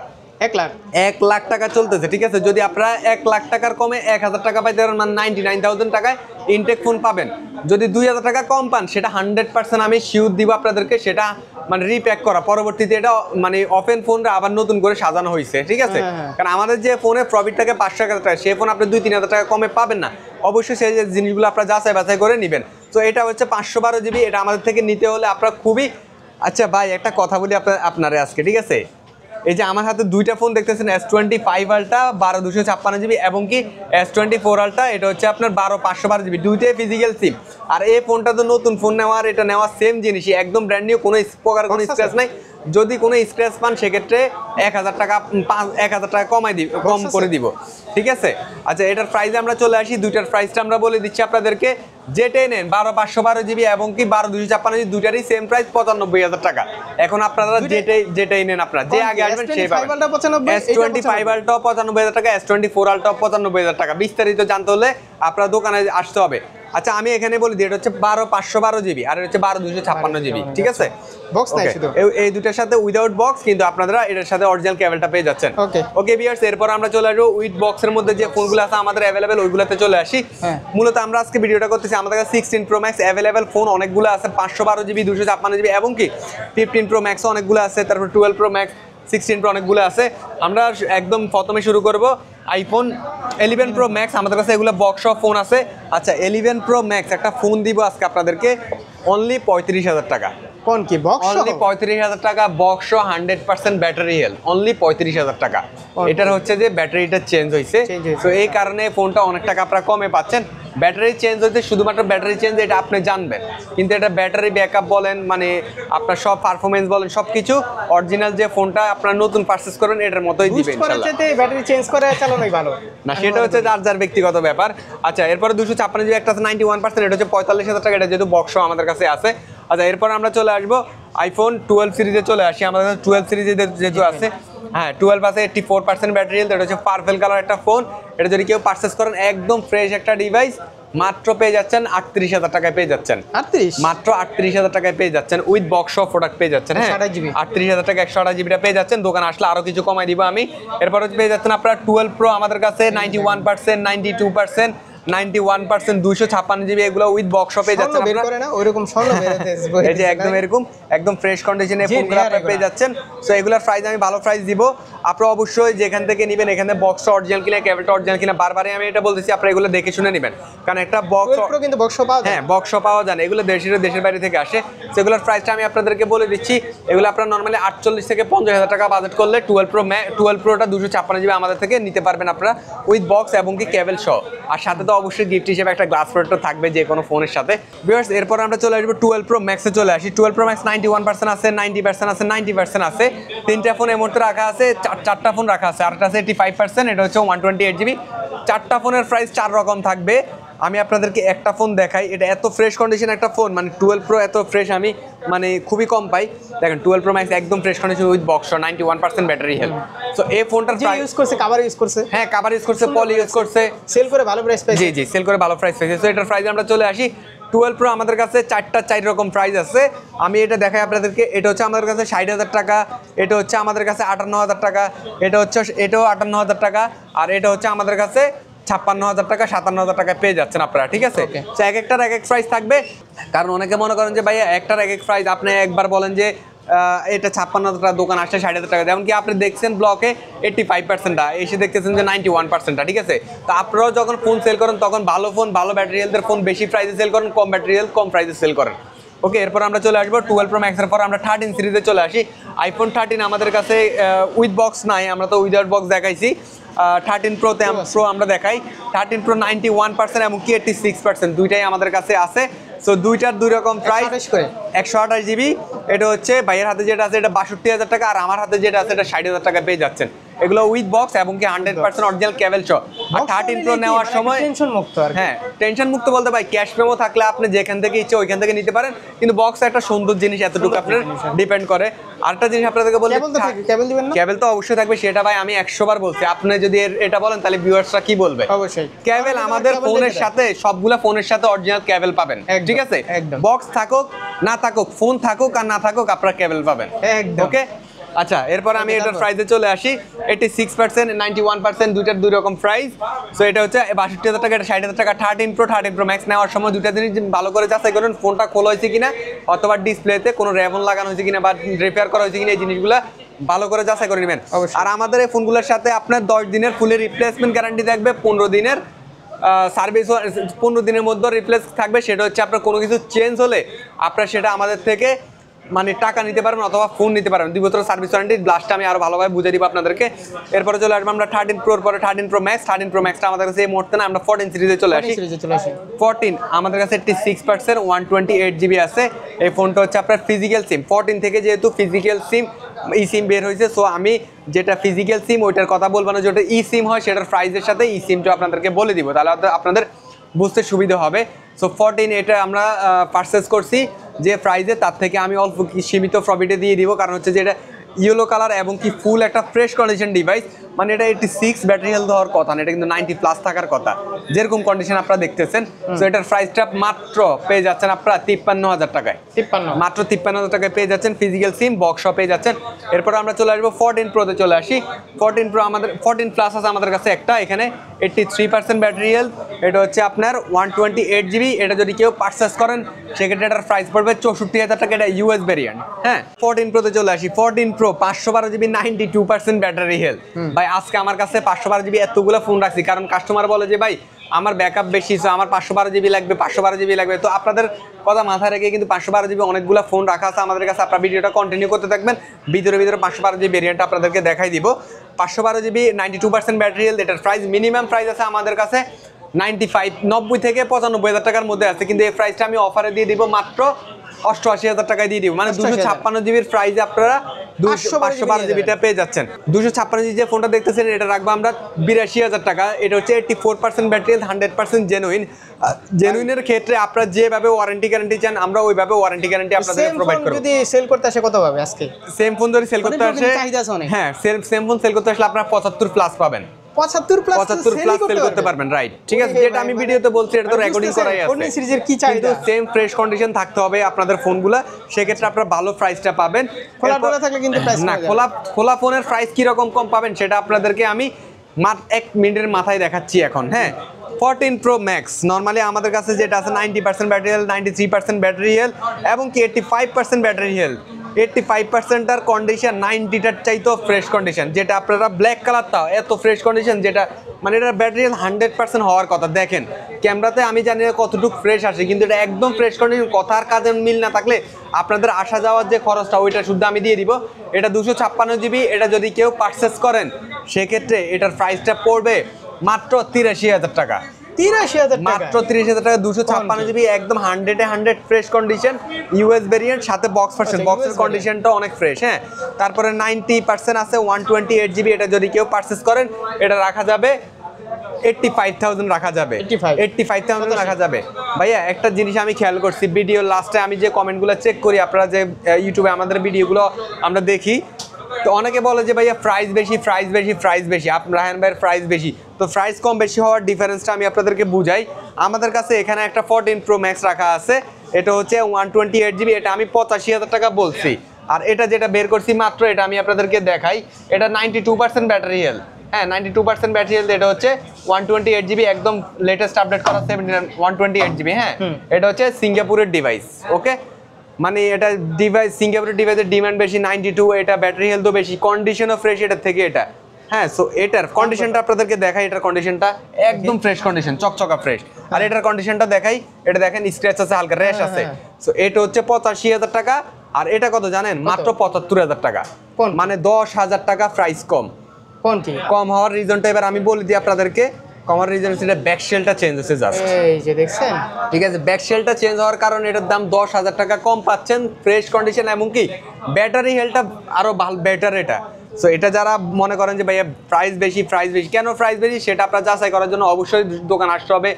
1 লাখ টাকা চলতেছে, ঠিক আছে। যদি আপনারা 1 লাখ টাকার কমে 1,000 টাকা পাইতে পারেন, মানে 99,000 টাকায় ইনটেক ফোন পাবেন। যদি 2,000 টাকা কম পান, সেটা 100% আমি শিওর দিব আপনাদেরকে, সেটা মানে রিপ্যাক করা, পরবর্তীতে এটা মানে ওপেন ফোনটা আবার নতুন করে সাজানো হয়েছে, ঠিক আছে। কারণ আমাদের যে ফোনে প্রফিট থাকে 500 টাকা, সেই ফোন আপনি 2-3,000 টাকা কমে পাবেন না। অবশ্যই সেই যে জিনিসগুলো আপনারা যাচাই বাছাই করে নেবেন। তো এটা হচ্ছে 512 জিবি, এটা আমাদের থেকে নিতে হলে আপনারা খুবই। আচ্ছা ভাই, একটা কথা বলি আপনারা আজকে, ঠিক আছে। এই যে আমার হাতে দুইটা ফোন দেখতেছেন, S25 আলট্রা 12/256 জিবি এবং কি S24 আলট্রা, এটা হচ্ছে আপনার 12/512 জিবি, দুইটাই ফিজিক্যাল সিম। আর এই ফোনটা তো নতুন ফোন নেওয়ার, এটা নেওয়ার সেম জিনিসই, একদম ব্র্যান্ড নিউ, কোনো প্রকার কোনো স্ক্র্যাচ নাই। যদি কোনো স্ক্র্যাচ পান, সেক্ষেত্রে 1,000 টাকা কম করে দিব, ঠিক আছে। আচ্ছা এটার প্রাইসে আমরা চলে আসি, দুইটার প্রাইসটা আমরা বলে দিচ্ছি আপনাদেরকে। যেটাই নেন 12/512 জিবি এবং কি 12/256 জিবি, দুইটারই সেম প্রাইস 95,000 টাকা। এখন আপনারা যেটাই নেন, আপনারা যে আগে আসবেন সেই পাবেন। S25 আলট্রা 95,000 টাকা, S24 আলট্রা 95,000 টাকা। বিস্তারিত জানতে হলে আপনারা দোকানে আসতে হবে। আচ্ছা আমি এখানে বলি দিই, এটা হচ্ছে 12/512 জিবি আর এটা হচ্ছে 12/256 জিবি, ঠিক আছে। বক্স নাই শুধু, এই দুটার সাথে উইদাউট বক্স, কিন্তু আপনারা এটার সাথে অরিজিনাল কেবলটা পেয়ে যাচ্ছেন। ওকে ভিউয়ার্স, এরপর আমরা চলে আসবো উইথ বক্সের মধ্যে যে ফোনগুলো আছে আমাদের অ্যাভেলেবেল, ওইগুলোতে চলে আসি। মূলত আমরা আজকে ভিডিওটা করতেছি, আমাদের কাছে 16 প্রো ম্যাক্স অ্যাভেলেবেল ফোন অনেকগুলো আছে, 512 জিবি 256 জিবি এবং কি 15 প্রো ম্যাক্সও অনেকগুলো আছে, তারপর 12 প্রো ম্যাক্স 16 প্রো অনেকগুলো আছে। আমরা একদম প্রথমে শুরু করব আইফোন 11 প্রো ম্যাক্স, আমাদের কাছে এগুলো বক্স অফ ফোন আছে। আচ্ছা 11 প্রো ম্যাক্স একটা ফোন দিব আজকে আপনাদেরকে অনলি 35,000 টাকা। কোন কি বক্স? অনলি 35,000 টাকা, বক্স 100% ব্যাটারি হেলথ, অনলি 35,000 টাকা। এটার হচ্ছে যে ব্যাটারিটা চেঞ্জ হয়েছে, তো এই কারণে ফোনটা অনেক টাকা আপনারা কমে পাচ্ছেন। ব্যাটারি চেঞ্জ হয়েছে, শুধুমাত্র ব্যাটারি চেঞ্জ, এটা আপনি জানবেন, কিন্তু এটা ব্যাটারি ব্যাকআপ বলেন, মানে আপনার সব পারফরমেন্স বলেন, সব কিছু অরিজিনাল যে ফোনটা আপনারা নতুন পারচেজ করেন এটার মতোই দিবেন ইনশাআল্লাহ। ব্যাটারি চেঞ্জ করে চালানোই ভালো না, সেটা হচ্ছে যার ব্যক্তিগত ব্যাপার। আচ্ছা এরপরে 256 জিবি একটা আছে 91%, এটা হচ্ছে 45,000 টাকা, এটা যেহেতু বক্স আমাদের কাছে আছে। আচ্ছা এরপর আমরা চলে আসবো আইফোন 12 সিরিজে চলে আসি। আমাদের কাছে 12 সিরিজে যেহেতু আছে, হ্যাঁ 12 আছে, 84% ব্যাটারি হেলথ, এটা হচ্ছে পার্পল কালার একটা ফোন। এটা যদি কেউ পারচেস করেন, একদম ফ্রেশ একটা ডিভাইস, মাত্র পেয়ে যাচ্ছেন 38,000 টাকায় পেয়ে যাচ্ছেন। মাত্র 38,000 টাকায় পেয়ে যাচ্ছেন, উইথ বক্স অফ প্রোডাক্ট পেয়ে যাচ্ছেন। হ্যাঁ 38,000 টাকা 128 জিবিটা পেয়ে যাচ্ছেন। দোকানে আসলে আরো কিছু কমাই দিব আমি। এরপর হচ্ছে পেয়ে যাচ্ছেন আপনারা 12 প্রো আমাদের কাছে 91%, 92%, 91%, 256 জিবি, এগুলো উইথ বক্স পেয়ে যাচ্ছেন আপনারা। ওইরকম স্বর্ণ এই যে একদম এরকম একদম ফ্রেশ কন্ডিশনে ফোনগুলো আপনারা পেয়ে যাচ্ছেন। সো এগুলোর প্রাইস আমি ভালো প্রাইস দিব। আপনারা অবশ্যই যেখান থেকে নেবেন, এখানে বক্স অরিজিনাল কিনা, কেবলটা অরিজিনাল কিনা, বারবারই আমি এটা বলতেছি, আপনারা এগুলো দেখে শুনে নেবেন। কারণ একটা বক্স কিন্তু বক্স পাওয়া যায়, হ্যাঁ বক্স পাওয়া যায়, এগুলো দেশের বাইরে থেকে আসে। সেগুলোর প্রাইসটা আমি আপনাদেরকে বলে দিচ্ছি। এগুলো আপনারা নর্মালি 48 থেকে 50,000 টাকা বাজেট করলে 12 প্রোটা 256 জিবি আমাদের থেকে নিতে পারবেন আপনারা, উইথ বক্স এবং কি কেবল সহ। আর সাথে তো অবশ্যই গিফট হিসেবে একটা গ্লাস প্রোটেক্টর থাকবে যে কোনো ফোনের সাথে। ভিউয়ার্স এরপর আমরা চলে আসবো 12 প্রো ম্যাক্সে চলে আসি। 12 প্রো ম্যাক্স 91% আছে, 90% আছে, 90% আছে। তিনটা ফোন এই মুহূর্তে রাখা আছে, চারটা ফোন রাখা আছে, আরেকটা আছে 85%, এটা হচ্ছে 128 জিবি। চারটা ফোনের প্রাইস 4 রকম থাকবে। আমি আপনাদেরকে একটা ফোন দেখাই, এটা এত ফ্রেশ কন্ডিশন একটা ফোন, মানে 12 প্রো এত ফ্রেশ আমি মানে খুবই কম পাই। দেখেন 12 প্রো ম্যাক্স একদম fresh condition with box, 91% battery health. So এই ফোনটার যে ইউজ করছে, কভার ইউজ করছে, হ্যাঁ কভার ইউজ করছে, পলি ইউজ করছে, সেল করে ভালো প্রাইস পাইছে। জি সেল করে ভালো প্রাইস পাইছে। সো এটার প্রাইস আমরা চলে আসি 12 প্রো আমাদের কাছে 4 রকম প্রাইস আছে। আমি এটা দেখাই আপনাদেরকে। এটা হচ্ছে আমাদের কাছে 60,000 টাকা, এটা হচ্ছে আমাদের কাছে 58,000 টাকা, এটাও 58,000 টাকা, আর এটা হচ্ছে আমাদের কাছে 56,000 টাকা, 57,000 টাকা পেয়ে যাচ্ছেন আপনারা, ঠিক আছে? তো এক একটার এক এক প্রাইস থাকবে, কারণ অনেকে মনে করেন যে ভাইয়া একটার এক এক প্রাইস, আপনি একবার বলেন যে এটা 56,000 টাকা, দোকান আসছে 60,000 টাকা, যেমন কি আপনি দেখছেন ব্লকে 85%টা, এসে দেখতেছেন যে 91%টা, ঠিক আছে? তো আপনারাও যখন ফোন সেল করেন তখন ভালো ফোন, ভালো ব্যাটারি হেলথের ফোন বেশি প্রাইসে সেল করেন, কম ব্যাটারি হেলথ কম প্রাইসে সেল করেন। ওকে, এরপর আমরা চলে আসবো 12 প্রো ম্যাক্সের পর আমরা 13 সিরিজে চলে আসি। আইফোন 13 আমাদের কাছে উইথ বক্স নাই, আমরা তো উইদাউট বক্স দেখাইছি। 13 প্রোতে আমরা দেখাই। 13 প্রো 91% এবং কি 86% দুইটাই আমাদের কাছে আছে। সো দুইটার দুই রকম প্রাইস, 128 জিবি। এটা হচ্ছে ভাইয়ের হাতে যেটা আছে এটা 62,000 টাকা, আর আমার হাতে যেটা আছে এটা 60,000 টাকা পেয়ে যাচ্ছেন। এগুলো উইথ বক্স এবং কি 100% অরিজিনাল কেবল সহ। আর 13 প্রো নেওয়ার সময় টেনশন মুক্ত, আর হ্যাঁ টেনশন মুক্ত বলতে ভাই ক্যাশ মেমো থাকলে আপনি যেখান থেকে ইচ্ছে ওইখান থেকে নিতে পারেন, কিন্তু বক্স একটা সুন্দর জিনিস, এতটুকু আপনার ডিপেন্ড করে। আরেকটা জিনিস আপনাদেরকে বলতে, কেবল দিবেন না? কেবল তো অবশ্যই থাকবে, সেটা ভাই আমি 100 বার বলছি। আপনি যদি এটা বলেন তাহলে ভিউয়ার্সরা কি বলবে? অবশ্যই কেবল আমাদের ফোনের সাথে, সবগুলা ফোনের সাথে অরিজিনাল কেবল পাবেন, ঠিক আছে? বক্স থাকুক না থাকুক, ফোন থাকুক আর না থাকুক, আপনারা কেবল পাবেন একদম। ওকে, আচ্ছা এরপর আমি এটার প্রাইসে চলে আসি। 86%, 91% দুইটার দুই রকম প্রাইস। সো এটা হচ্ছে 62,000 টাকা, এটা 60,000 টাকা। 13 প্রো ম্যাক্স নেওয়ার সময় দুইটা জিনিস ভালো করে যাচাই করুন, ফোনটা খোলা হয়েছে কিনা, অথবা ডিসপ্লেতে কোনো র্যাবন লাগানো হয়েছে কিনা বা রিপেয়ার করা হয়েছে কিনা, এই জিনিসগুলো ভালো করে যাচাই করে নেবেন। আর আমাদের এই ফোনগুলোর সাথে আপনার 10 দিনের ফুলি রিপ্লেসমেন্ট গ্যারান্টি থাকবে, 15 দিনের সার্ভিস, 15 দিনের মধ্যে রিপ্লেস থাকবে। সেটা হচ্ছে আপনার কোনো কিছু চেঞ্জ হলে আপনার সেটা আমাদের থেকে মানে টাকা নিতে পারবেন অথবা ফোন নিতে পারবেন। 2 বছরের সার্ভিস ওয়ারেন্টি। লাস্টে আমি আরো ভালোভাবে বুঝিয়ে দিব আপনাদেরকে। এরপরে চলে আসবো আমরা 13 প্রোর পরে 13 প্রো ম্যাক্স। 13 প্রো ম্যাক্সটা আমাদের কাছে এই মুহূর্তে না, আমরা 14 সিরিজে চলে আসি। 14 আমাদের কাছে 86%, 128 জিবি আছে। এই ফোনটা হচ্ছে আপনার ফিজিক্যাল সিম। 14 থেকে যেহেতু ফিজিক্যাল সিম ই সিম বের হয়েছে, সো আমি যেটা ফিজিক্যাল সিম ওইটার কথা বলবো না, যেটা ই সিম হয় সেটার প্রাইসের সাথে ই সিমটা আপনাদেরকে বলে দিব, তাহলে আপনাদের বুঝতে সুবিধা হবে। সো 14 এটা আমরা পারচেস করছি যে প্রাইসে, তার থেকে আমি অল্প সীমিত প্রফিটে দিয়ে দিব, কারণ হচ্ছে যে এটা ইয়েলো কালার এবং কি ফুল একটা ফ্রেশ কন্ডিশন ডিভাইস। মানে এটা 86 ব্যাটারি হেলথ হওয়ার কথা না, এটা কিন্তু 90+ থাকার কথা, যেরকম কন্ডিশন আপনারা দেখতেছেন। সো এটার প্রাইসটা মাত্র পেয়ে যাচ্ছেন আপনারা 53,000 টাকায়। মাত্র 53,000 টাকায় পেয়ে যাচ্ছেন ফিজিক্যাল সিম, বক্স পেয়ে যাচ্ছেন। এরপর আমরা চলে আসবো 14 প্রোতে চলে আসি। 14 প্রো আমাদের 14 প্লাস আছে আমাদের কাছে একটা, এখানে 83% ব্যাটারি হেলথ। এটা হচ্ছে আপনার 128 জিবি। এটা যদি কেউ পারচেস করেন সেক্ষেত্রে এটার প্রাইস পড়বে 64,000 টাকা, এটা ইউএস ভেরিয়েন্ট। হ্যাঁ, 14 প্রোতে চলে আসি। 14 প্রো 512 জিবি, 92% ব্যাটারি হেলথ। ভাই আজকে আমার কাছে 512 জিবি এতগুলো ফোন রাখছি, কারণ কাস্টমার বলে যে ভাই আমার ব্যাকআপ বেশি, আমার 512 জিবি লাগবে, 512 জিবি লাগবে। তো আপনাদের কথা মাথায় রেখে কিন্তু 512 জিবি অনেকগুলো ফোন রাখা আছে আমাদের কাছে। আপনারা ভিডিওটা কন্টিনিউ করতে থাকবেন, ভিতরে 512 জিবি ভেরিয়েন্টটা আপনাদেরকে দেখাই দিব। 512 জিবি, 92% ব্যাটারি হেলথ। এটার প্রাইস মিনিমাম প্রাইস আছে আমাদের কাছে 90 থেকে 95,000 টাকার মধ্যে আছে, কিন্তু এই প্রাইসটা আমি অফারে দিয়ে দিব মাত্র 88,000 টাকায় দিয়ে দিব। মানে 256 জিবির প্রাইসে আপনারা 512 জিবিটা পেয়ে যাচ্ছেন। 256 জিবি যে ফোনটা দেখতেছেন এটা রাখবো আমরা 82,000 টাকা। এটা হচ্ছে 84% ব্যাটারি, 100% জেনুইন। জেনুইনের ক্ষেত্রে আপনারা যেভাবে ওয়ারেন্টি গ্যারান্টি চান আমরা ওইভাবে ওয়ারেন্টি গ্যারান্টি আপনাদের প্রোভাইড করব। যদি সেল করতে আসে কত পাবে আজকে? সেম ফোন যদি সেল করতে আসে, হ্যাঁ সেম ফোন সেল করতে আসলে আপনারা 75+ পাবেন। 75+ সেল করতে পারবেন, রাইট? ঠিক আছে, যেটা আমি ভিডিওতে বলছি এটা তো রেকর্ডিং করাই আছে। 14 সিরিজের কি চাহিদা? কিন্তু সেম ফ্রেশ কন্ডিশন থাকতে হবে আপনাদের ফোনগুলো, সেক্ষেত্রে আপনারা ভালো প্রাইসটা পাবেন। খোলা থাকলে কিন্তু প্রাইস না, খোলা ফোনের প্রাইস কি রকম কম পাবেন সেটা আপনাদেরকে আমি মাত্র 1 মিনিটের মাথায় দেখাচ্ছি এখন। হ্যাঁ, 14 প্রো ম্যাক্স নর্মালি আমাদের কাছে যেটা আছে 90% ব্যাটারি হেলথ, 93% ব্যাটারি হেলথ এবং কি 85% ব্যাটারি হেলথ। 85%টার কন্ডিশন 90টার চাইতেও ফ্রেশ কন্ডিশন, যেটা আপনারা ব্ল্যাক কালারটাও এত ফ্রেশ কন্ডিশন, যেটা মানে এটার ব্যাটারি 100% হওয়ার কথা। দেখেন ক্যামেরাতে আমি জানি না কতটুকু ফ্রেশ আসে, কিন্তু এটা একদম ফ্রেশ কন্ডিশন। কথার কাজে মিল না থাকলে আপনাদের আসা যাওয়ার যে খরচটা ওইটা শুদ্ধ আমি দিয়ে দিব। এটা 256 জিবি। এটা যদি কেউ পারচেস করেন সেক্ষেত্রে এটার প্রাইসটা পড়বে মাত্র 83,000 টাকা। 83,000 টাকা, মাত্র 83,000 টাকা। 256 জিবি, একদম 100 ফ্রেশ কন্ডিশন, ইউএস ভেরিয়েন্ট, সাথে বক্স ভার্সন। বক্সের কন্ডিশনটা অনেক ফ্রেশ। হ্যাঁ, তারপরে 90% আছে 128 জিবি। এটা যদি কেউ পারচেস করেন এটা রাখা যাবে 85,000 রাখা যাবে, 85,000 রাখা যাবে। ভাইয়া একটা জিনিস আমি খেয়াল করছি, ভিডিও লাস্টে আমি যে কমেন্টগুলো চেক করি, আপনারা যে ইউটিউবে আমাদের ভিডিওগুলো আমরা দেখি, তো অনেকে বলে যে ভাইয়া প্রাইস বেশি প্রাইস বেশি প্রাইস বেশি, রায়হান ভাইয়ের প্রাইস বেশি। তো প্রাইস কম বেশি হওয়ার ডিফারেন্সটা আমি আপনাদেরকে বুঝাই। আমাদের কাছে এখানে একটা 14 Pro Max রাখা আছে, এটা হচ্ছে 128GB, এটা আমি 85,000 টাকা বলছি। আর এটা যেটা বের করছি মাত্র, এটা আমি আপনাদেরকে দেখাই, এটা 92% ব্যাটারি হেলথ। হ্যাঁ, 92% ব্যাটারি হেলথ। এটা হচ্ছে 128GB, একদম লেটেস্ট আপডেট করা 128GB। হ্যাঁ, এটা হচ্ছে সিঙ্গাপুরের ডিভাইস। ওকে, মানে এটা ডিভাইস, সিঙ্গাপুরের ডিভাইসের ডিমান্ড বেশি 92, এটা ব্যাটারি হেলথও বেশি, কন্ডিশনও ফ্রেশ এটার থেকে এটা। হ্যাঁ, সো এটার কন্ডিশনটা আপনাদেরকে দেখাই, এটার কন্ডিশনটা একদম ফ্রেশ কন্ডিশন, চকচকা ফ্রেশ। আর এটার কন্ডিশনটা দেখাই, এটা দেখেন স্ক্র্যাচ আছে, হালকা র্যাশ আছে। সো এটা হচ্ছে 85,000 টাকা। আর এটা কত জানেন? মাত্র 75,000 টাকা। মানে 10,000 টাকা প্রাইস কম। কম হওয়ার রিজনটা এবার আমি বলে দিই আপনাদেরকে। কমার রিজন সেটা ব্যাক শেলটা চেঞ্জ হচ্ছে জাস্ট, এই যে দেখছেন, ঠিক আছে? ব্যাক শেলটা চেঞ্জ হওয়ার কারণে এটার দাম 10,000 টাকা কম পাচ্ছেন, ফ্রেশ কন্ডিশন, এমনকি ব্যাটারি হেলথটা আরো ভালো, বেটার এটা। সো এটা যারা মনে করেন যে ভাইয়া প্রাইস বেশি, কেন প্রাইস বেশি সেটা আপনারা যাচাই করার জন্য অবশ্যই দোকান আসতে হবে,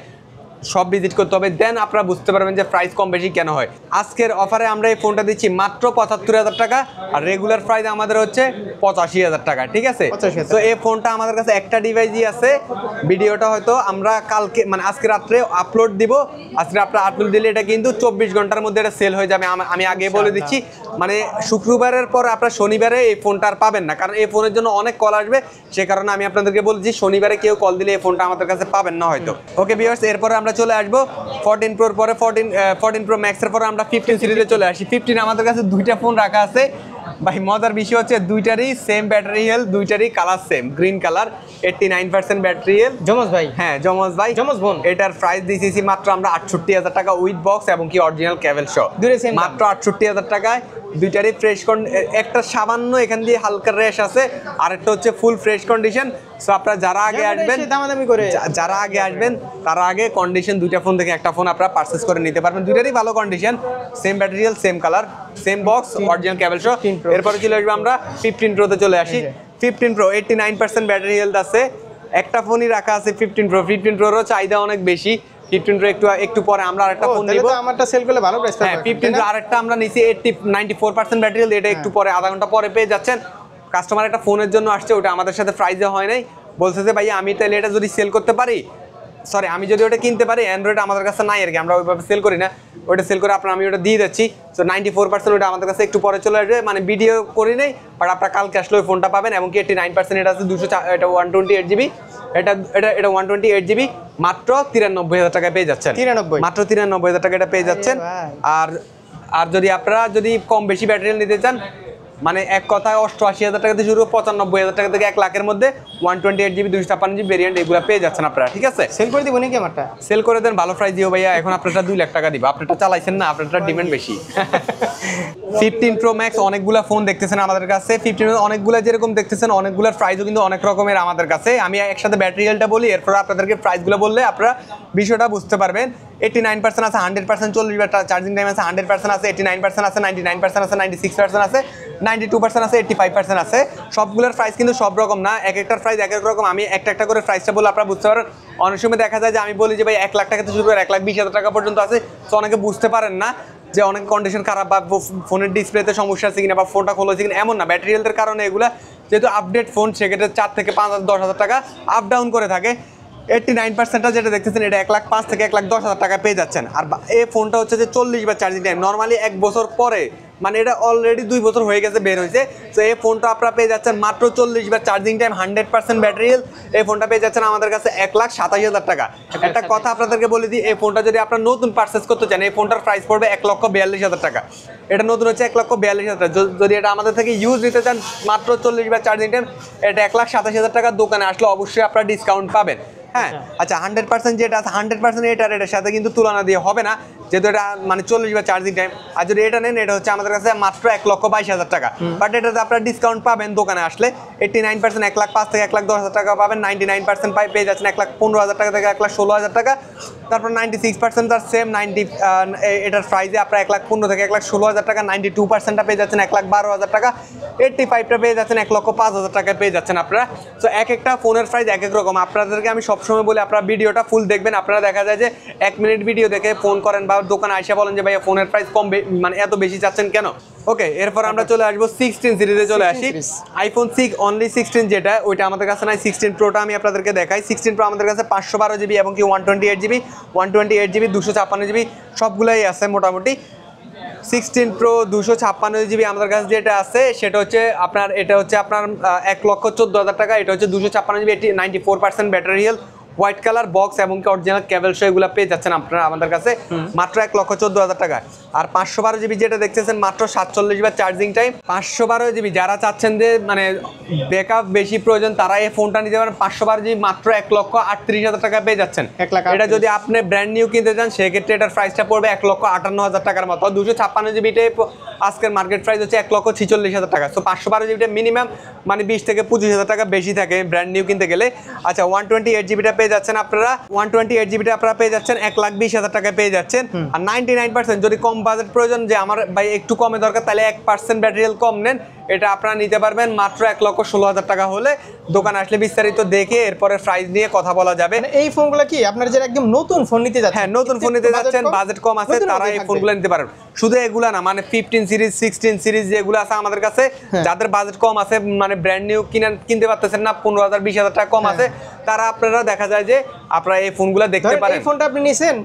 সব ভিজিট করতে হবে, দেন আপনারা বুঝতে পারবেন যে প্রাইস কম বেশি কেন হয়। আজকের অফারে আমরা এই ফোনটা দিচ্ছি মাত্র 75,000 টাকা, আর রেগুলার প্রাইস আমাদের হচ্ছে 85,000 টাকা, ঠিক আছে? তো এই ফোনটা আমাদের কাছে একটা ডিভাইসই আছে। ভিডিওটা হয়তো আমরা কালকে, মানে আজকে রাত্রে আপলোড দিব। আজকে আপনারা আপলোড দিলে এটা কিন্তু 24 ঘন্টার মধ্যে এটা সেল হয়ে যাবে। আমি আগে বলে দিচ্ছি, মানে শুক্রবারের পর আপনারা শনিবারে এই ফোনটা আর পাবেন না, কারণ এই ফোনের জন্য অনেক কল আসবে। সে কারণে আমি আপনাদেরকে বলছি, শনিবারে কেউ কল দিলে এই ফোনটা আমাদের কাছে পাবেন না হয়তো। ওকে ভিউয়ার্স, এরপরে আমরা চলে আসবো 14 Proর পরে 14 Pro Max এর পরে আমরা 15 সিরিজে চলে আসি। 15 আমাদের কাছে দুইটা ফোন রাখা আছে ভাই। মজার বিষয় হচ্ছে দুইটারই সেম ব্যাটারি হেলথ, দুইটারই colour same, green colour, 89% battery health. জমজ ভাই, হ্যাঁ জমজ ভাই, জমজ বোন। এটার প্রাইস দিয়েছি মাত্র আমরা 68,000 টাকা উইথ বক্স এবং কি অরিজিনাল কেবল সহ, মাত্র 68,000 টাকায়। দুইটারই ফ্রেশ, একটা সামান্য এখান দিয়ে হালকা রেশ আছে, আর একটা হচ্ছে ফুল ফ্রেশ কন্ডিশন। সো আপনারা যারা আগে আসবেন, যারা আগে আসবেন তারা আগে কন্ডিশন দুইটা ফোন থেকে একটা ফোন আপনারা পারচেজ করে নিতে পারবেন। দুইটারই ভালো condition, same battery, same colour, same box, original কেবল সহ। এরপরে চলে আসবে আমরা 15 Proতে চলে আসি। 15 Pro 89% ব্যাটারি হেলথ আছে, একটা ফোনই রাখা আছে 15 Pro। 15 Proরও চাহিদা অনেক বেশি। 15 Pro একটু পরে আমরা আরেকটা ফোন নিব, আমারটা সেল করলে ভালো প্রাইস পাবেন। হ্যাঁ, 15 Pro আরেকটা আমরা নিছি 94% ব্যাটারি হেলথ, এটা একটু পরে, আধা ঘন্টা পরে পেয়ে যাচ্ছেন। কাস্টমার একটা ফোনের জন্য আসছে, ওটা আমাদের সাথে প্রাইসে হয় নাই, বলছে যে ভাই আমি তাহলে এটা যদি সেল করতে পারি, সরি আমি যদি ওটা কিনতে পারি, অ্যান্ড্রয়েড আমাদের কাছে নাই আর কি, আমরা ওইভাবে সেল করি না, ওটা সেল করে আপনার আমি ওটা দিয়ে যাচ্ছি। সো 94% ওটা আমাদের কাছে একটু পরে চলে আসবে, মানে ভিডিও করি নাই, বাট আপনার কালকে আসলে ওই ফোনটা পাবেন। এবং কি 89% এটা আছে 200, এটা 128GB, এটা 128GB মাত্র 93,000 টাকায় পেয়ে যাচ্ছেন। মাত্র 93,000 টাকা এটা পেয়ে যাচ্ছেন। আর যদি আপনারা কম বেশি ব্যাটারি নিতে চান, মানে এক কথায় 88,000 টাকা থেকে শুরু, 95,000 টাকা থেকে 1 লাখের মধ্যে 128GB 256GB ভেরিয়েন্ট এগুলো পেয়ে যাচ্ছেন আপনারা, ঠিক আছে? সেল করে দিব নাকি? আমারটা সেল করে দেন, ভালো প্রাইস দিও ভাইয়া। এখন আপনারটা 2 লাখ টাকা দিব, আপনারটা চালাইছেন না, আপনারটা ডিমান্ড বেশি। 15 Pro Max অনেকগুলা ফোন দেখতেছেন আমাদের কাছে। 15 অনেকগুলা যেরকম দেখতেছেন, অনেকগুলার প্রাইসও কিন্তু অনেক রকমের আমাদের কাছে। আমি একসাথে ব্যাটারি হেলথটা বলি, এরপর আপনাদেরকে প্রাইসগুলো বললে আপনারা বিষয়টা বুঝতে পারবেন। 89% আছে, 100% 40 বার চার্জিং টাইম আছে, 100% আছে, 89% আছে, 99% আছে, 96% আছে, 92% আছে, 85% আছে। সবগুলোর প্রাইস কিন্তু সব রকম না, এক একটার প্রাইস এক এক রকম। আমি একটা করে প্রাইসটা বলে আপনারা বুঝতে পারেন। অনেক সময় দেখা যায় যে আমি বলি যে ভাই 1 লাখ টাকা থেকে শুরু করে 1,20,000 টাকা পর্যন্ত আছে, তো অনেকে বুঝতে পারেন না যে অনেক কন্ডিশন খারাপ বা ফোনের ডিসপ্লেতে সমস্যা আছে কিনা বা ফোনটা খোলা আছে কিনা, এমন না। ব্যাটারি হেলথের কারণে এগুলা যেহেতু আপডেট ফোন, সেক্ষেত্রে 4 থেকে 5,000 10,000 টাকা আপ ডাউন করে থাকে। 89%টা যেটা দেখতেছেন এটা 1,05,000 থেকে 1,10,000 টাকা পেয়ে যাচ্ছেন। আর এই ফোনটা হচ্ছে যে 40 বার চার্জিং টাইম, নর্মালি 1 বছর পরে, মানে এটা অলরেডি 2 বছর হয়ে গেছে বের হয়েছে। তো এই ফোনটা আপনারা পেয়ে যাচ্ছেন মাত্র 40 বার চার্জিং টাইম, 100% ব্যাটারি হেলথ। এই ফোনটা পেয়ে যাচ্ছেন আমাদের কাছে 1,27,000 টাকা। একটা কথা আপনাদেরকে বলে দিই, এই ফোনটা যদি আপনারা নতুন পারচেস করতে চান, এই ফোনটার প্রাইস পড়বে 1,42,000 টাকা। এটা নতুন হচ্ছে 1,42,000 টাকা। যদি এটা আমাদের থেকে ইউজ নিতে চান, মাত্র 40 বার চার্জিং টাইম, এটা 1,27,000 টাকা। দোকানে আসলে অবশ্যই আপনারা ডিসকাউন্ট পাবেন। হ্যাঁ, আচ্ছা 100% যেটা আছে, 100% এটার সাথে কিন্তু তুলনা দিয়ে হবে না, যেহেতু এটা মানে 40 বার চার্জিং টাইম। আর যদি এটা নেন, এটা হচ্ছে আমাদের কাছে মাত্র 1,22,000 টাকা। বাট এটাতে আপনারা ডিসকাউন্ট পাবেন দোকানে আসলে। 89% 1,05,000 থেকে 1,10,000 টাকা পাবেন। 99% পেয়ে যাচ্ছেন 1,15,000 টাকা থেকে 1,16,000 টাকা। তারপর 96% তার সেম 90, এটার প্রাইসে আপনারা 1,15,000 থেকে 1,16,000 টাকা। 92%টা পেয়ে যাচ্ছেন 1,12,000 টাকা। 85টা পেয়ে যাচ্ছেন 1,05,000 টাকায় পেয়ে যাচ্ছেন আপনারা। তো এক একটা ফোনের প্রাইস এক এক রকম। আপনাদেরকে আমি সবসময় বলি আপনারা ভিডিওটা ফুল দেখবেন। আপনারা দেখা যায় যে 1 মিনিট ভিডিও দেখে ফোন করেন বা দোকানে আইসা বলেন যে ভাইয়া ফোনের প্রাইস কম, মানে এত বেশি চাচ্ছেন কেন? ওকে, এরপর আমরা চলে আসবো 16 সিরিজে চলে 16 আসি। series। আইফোন 6 অনলি 16 যেটা, ওইটা আমাদের কাছে নাই। 16 প্রোটা আমি আপনাদেরকে দেখাই। 16 প্রো আমাদের কাছে 512 জিবি এবং কি 128 জিবি 256 জিবি সবগুলাই আছে মোটামুটি। 16 প্রো 256 জিবি আমাদের কাছে যেটা আছে সেটা হচ্ছে আপনার, এটা হচ্ছে আপনার 1,14,000 টাকা। এটা হচ্ছে 256 GB, 94% battery health, white colour box এবং কি অরিজিনাল কেবল সহ এগুলো পেয়ে যাচ্ছেন আপনারা আমাদের কাছে মাত্র 1,14,000 টাকা। আর 512 জিবি যেটা দেখতেছেন মাত্র 47 জিবি চার্জিং টাইম। 512 জিবি যারা চাচ্ছেন যে মানে ব্যাকআপ বেশি প্রয়োজন তারা এই ফোনটা নিতে পারেন। 512 জিবি মাত্র 1,38,000 টাকা পেয়ে যাচ্ছেন। 1,38,000 এটা যদি আপনি ব্র্যান্ড নিউ কিনতে চান সেক্ষেত্রে এটার প্রাইসটা পড়বে 1,58,000 টাকার মতো। 256 জিবিটাই আজকের মার্কেট প্রাইস হচ্ছে 1,46,000 টাকা। তো 512 জিবিটা মিনিমাম মানে 20 থেকে 25,000 টাকা বেশি থাকে ব্র্যান্ড নিউ কিনতে গেলে। আচ্ছা, 128 জিবিটা পেয়ে যাচ্ছেন আপনারা, 128 জিবিটা আপনারা পেয়ে যাচ্ছেন 1,20,000 টাকায় পেয়ে যাচ্ছেন। আর 99% যদি কম বাজেট প্রয়োজন যে আমার ভাই একটু কমে দরকার, তাহলে 1% ব্যাটারি হেলথ কম নেন, এটা আপনারা নিতে পারবেন মাত্র 1,16,000 টাকা হলে। দোকানে আসলে বিস্তারিত দেখে এরপরে প্রাইস নিয়ে কথা বলা যাবে। মানে এই ফোনগুলো কি আপনার যারা একদম নতুন ফোন নিতে যাচ্ছেন, হ্যাঁ, নতুন ফোন নিতে যাচ্ছেন, বাজেট কম আছে, তারা এই ফোনগুলো নিতে পারেন। শুধু এগুলা না, মানে 15 সিরিজ 16 সিরিজ যেগুলো আছে আমাদের কাছে, যাদের বাজেট কম আছে মানে ব্র্যান্ড নিউ কিনতে পারতেছেন না, 15,000 20,000 টাকা কম আছে, তারা আপনারা দেখা যায় যে আপনারা এই ফোনগুলো দেখতে পারেন। এই ফোনটা আপনি নিছেন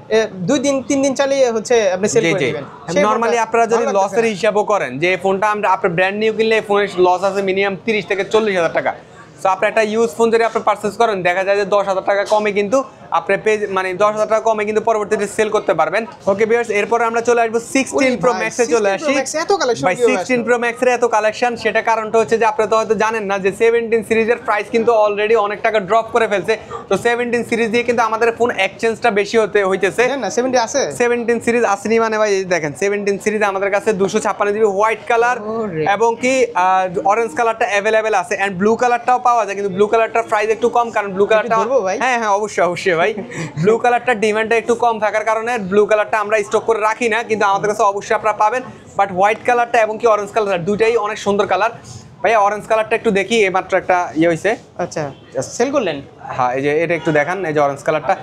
2 দিন 3 দিন চালিয়ে হচ্ছে আপনি সেল করে দিবেন। নরমালি আপনারা যদি লসের হিসাবও করেন যে এই ফোনটা আমরা আপনার ব্র্যান্ড নিউ কিনলে এই ফোনের লস আছে মিনিমাম 30 থেকে 40,000 টাকা। সো আপনি একটা ইউজ ফোন যদি আপনি পারচেজ করেন দেখা যায় যে 10,000 টাকা কমে কিন্তু আপনি মানে 10,000 টাকা কমে কিন্তু পরবর্তীতে সেল করতে পারবেন। ওকে ভিউয়ার্স, এরপরে আমরা চলে আসবো 16 প্রো ম্যাক্সে চলে আসি। ভাই 16 প্রো ম্যাক্সের এত কালেকশন, সেটা কারণটা হচ্ছে যে আপনি তো হয়তো জানেন না যে 17 সিরিজের প্রাইস কিন্তু অলরেডি অনেক টাকা ড্রপ করে ফেলছে। তো 17 সিরিজ দিয়ে কিন্তু আমাদের ফোন এক্সচেঞ্জটা বেশি হইতেছে না 70 আছে, 17 সিরিজ আসেনি মানে ভাই দেখেন 17 সিরিজ আমাদের কাছে 256 জিবি হোয়াইট কালার এবং কি অরেঞ্জ কালারটা অ্যাভেলেবেল আছে, এন্ড ব্লু কালারটাও পাওয়া যায়, কিন্তু ব্লু কালারটার প্রাইস একটু কম, কারণ ব্লু কালারটা হ্যাঁ অবশ্যই ভাই ব্লু কালারটা ডিমান্ডটা একটু কম থাকার কারণে ব্লু কালারটা আমরা স্টক করে রাখি না, কিন্তু আমাদের কাছে অবশ্যই আপনারা পাবেন। বাট হোয়াইট কালারটা এবং কি অরেঞ্জ কালার দুইটাই অনেক সুন্দর কালার। ভাইয়া অরেঞ্জ কালারটা একটু দেখি, এইমাত্র একটা হইছে। আচ্ছা, সেল করলেন? হ্যাঁ, এই যে এটা একটু দেখান, এই যে অরেঞ্জ কালারটা,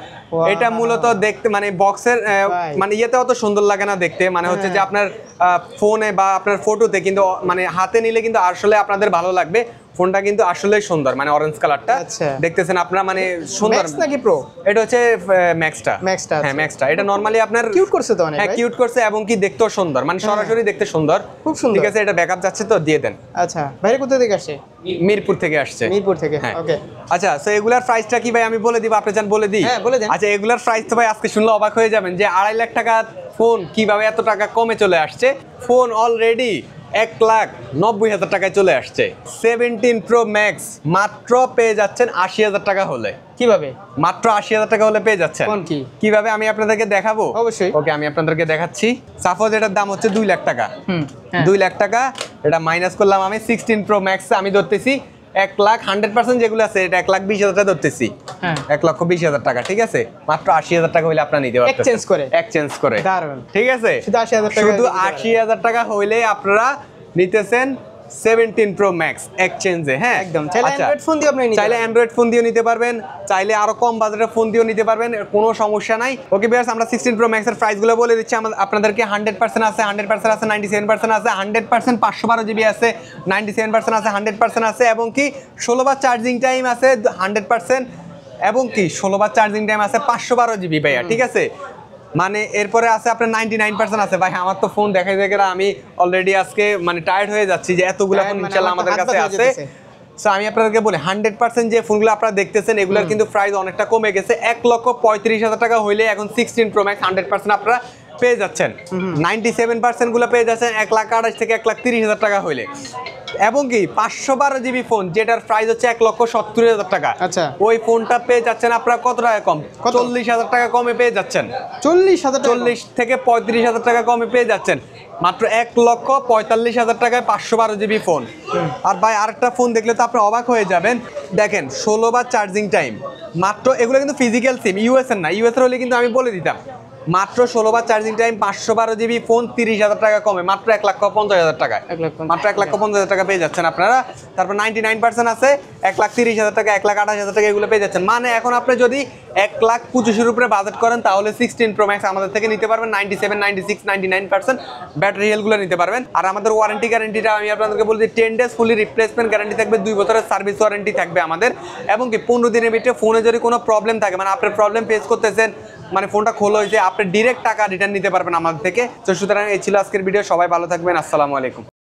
এটা মূলত দেখতে মানে বক্সের মানে ইয়েতে অত সুন্দর লাগে না দেখতে, মানে হচ্ছে যে আপনার ফোনে বা আপনার ফটোতে, কিন্তু মানে হাতে নিলে কিন্তু আসলে আপনাদের ভালো লাগবে। ফোনটা কিন্তু আসলেই সুন্দর, মানে অরেঞ্জ কালারটা দেখতেছেন আপনারা, মানে সুন্দর। ম্যাক্স নাকি প্রো? এটা হচ্ছে ম্যাক্সটা। হ্যাঁ ম্যাক্সটা, এটা নরমালি আপনার কিউট করছে তো অনেক। হ্যাঁ কিউট করছে এবং কি দেখতেও সুন্দর, মানে সরাসরি দেখতে সুন্দর, খুব সুন্দর। ঠিক আছে, এটা ব্যাকআপ যাচ্ছে তো দিয়ে দেন। আচ্ছা, বাইরে কোথা থেকে আসে? মিরপুর থেকে আসছে। মিরপুর থেকে, ওকে। আচ্ছা, সো এগুলার প্রাইসটা কি ভাই আমি বলে দিব, আপনি জান বলে দিই? হ্যাঁ বলে দেন। আচ্ছা, এগুলার প্রাইস তো ভাই আজকে শুনলে অবাক হয়ে যাবেন যে 2.5 লাখ টাকা ফোন কিভাবে এত টাকা কমে চলে আসছে। ফোন অলরেডি 1,90,000 টাকায় চলে আসছে। 17 প্রো ম্যাক্স মাত্র পেয়ে যাচ্ছেন 80,000 টাকা হলে। কিভাবে? মাত্র 80,000 টাকা হলে পেয়ে যাচ্ছেন। কোন কি কিভাবে আমি আপনাদেরকে দেখাবো? অবশ্যই। ওকে, আমি আপনাদেরকে দেখাচ্ছি। সাপোজ এটার দাম হচ্ছে 2 লাখ টাকা। 2 লাখ টাকা এটা মাইনাস করলাম আমি। 16 প্রো ম্যাক্স আমি ধরতেছি 1 লাখ 100% যেগুলো আছে এটা 1,20,000 টাকা ধরতেছি। 1,20,000 টাকা, ঠিক আছে। মাত্র 80,000 টাকা হইলে আপনারা নিতে পারবেন এক্সচেঞ্জ করে। দারুণ, ঠিক আছে। শুধু 80,000 টাকা হইলে আপনারা নিতেছেন 17 প্রো ম্যাক্স এক্সচেঞ্জে। হ্যাঁ একদম। চাইলে অ্যান্ড্রয়েড ফোন দিয়ে আপনি নিতে চাইলে অ্যান্ড্রয়েড ফোন দিয়ে নিতে পারবেন, চাইলে আরো কম বাজেটের ফোন দিয়েও নিতে পারবেন, কোনো সমস্যা নাই। ওকে ভিউয়ার্স, আমরা 16 প্রো ম্যাক্সের প্রাইসগুলো বলে দিচ্ছি আপনাদেরকে। 100% আছে, 100% আছে, 97% আছে, 100% 512 জিবি আছে, 97% আছে, 100% আছে, এবং কি 16 বার চার্জিং টাইম আছে 100%, এবং কি 16 বার চার্জিং টাইম আছে 512 জিবি ভাইয়া, ঠিক আছে। মানে এরপরে আছে আপনার 99% আছে। ভাই আমার তো ফোন দেখাই দেখে আমি অলরেডি আজকে মানে টায়ার্ড হয়ে যাচ্ছি যে এতগুলো ফোন ইনশাআল্লাহ আমাদের কাছে আছে। সো আমি আপনাদেরকে বলি 100% যে ফোনগুলো আপনারা দেখতেছেন এগুলোর কিন্তু প্রাইস অনেকটা কমে গেছে। 1,35,000 টাকা হইলে এখন 16 প্রো ম্যাক্স 100% আপনারা পেয়ে যাচ্ছেন। 97% গুলো পেয়ে যাচ্ছেন 1,28,000 থেকে 1,30,000 টাকা হইলে, এবং কি 512 জিবি ফোন যেটার প্রাইস হচ্ছে 1,70,000 টাকা। আচ্ছা, ওই ফোনটা পেয়ে যাচ্ছেন আপনারা কত টাকা কম? 40,000 টাকা কমে পেয়ে যাচ্ছেন। 40 থেকে 35,000 টাকা কমে পেয়ে যাচ্ছেন মাত্র 1,45,000 টাকায় 512 জিবি ফোন। আর ভাই আরেকটা ফোন দেখলে তো আপনি অবাক হয়ে যাবেন। দেখেন 16 বার চার্জিং টাইম মাত্র, এগুলো কিন্তু ফিজিক্যাল সিম, ইউএস এর না। ইউএস এর হলে কিন্তু আমি বলে দিতাম। মাত্র 16 বার চার্জিং টাইম, 512 জিবি ফোন, 30,000 টাকা কমে, মাত্র 1,50,000 টাকায়, 1,50,000 মাত্র 1,50,000 টাকা পেয়ে যাচ্ছেন আপনারা। তারপর 99% আছে 1,30,000 টাকা, 1,28,000 টাকা এগুলো পেয়ে যাচ্ছেন। মানে এখন আপনি যদি 1,25,000 উপরে বাজেট করেন তাহলে 16 Pro Max আমাদের থেকে নিতে পারবেন। 97, 96, 99% ব্যাটারি হেলথগুলো নিতে পারবেন। আর আমাদের ওয়ারেন্টি গ্যারান্টিটা আমি আপনাদেরকে বলছি 10 ডেজ ফুলি রিপ্লেসমেন্ট গ্যারান্টি থাকবে, 2 বছরের সার্ভিস ওয়ারেন্টি থাকবে আমাদের, এবং কি 15 দিনের ভিতরে ফোনে যদি কোনো প্রবলেম থাকে, মানে আপনার প্রবলেম ফেস করতেছেন, মানে ফোনটা খোলা হয়েছে, আপনি ডিরেক্ট টাকা রিটার্ন নিতে পারবেন আমাদের থেকে। তো সুতরাং এই ছিল আজকের ভিডিও, সবাই ভালো থাকবেন, আসসালামু আলাইকুম।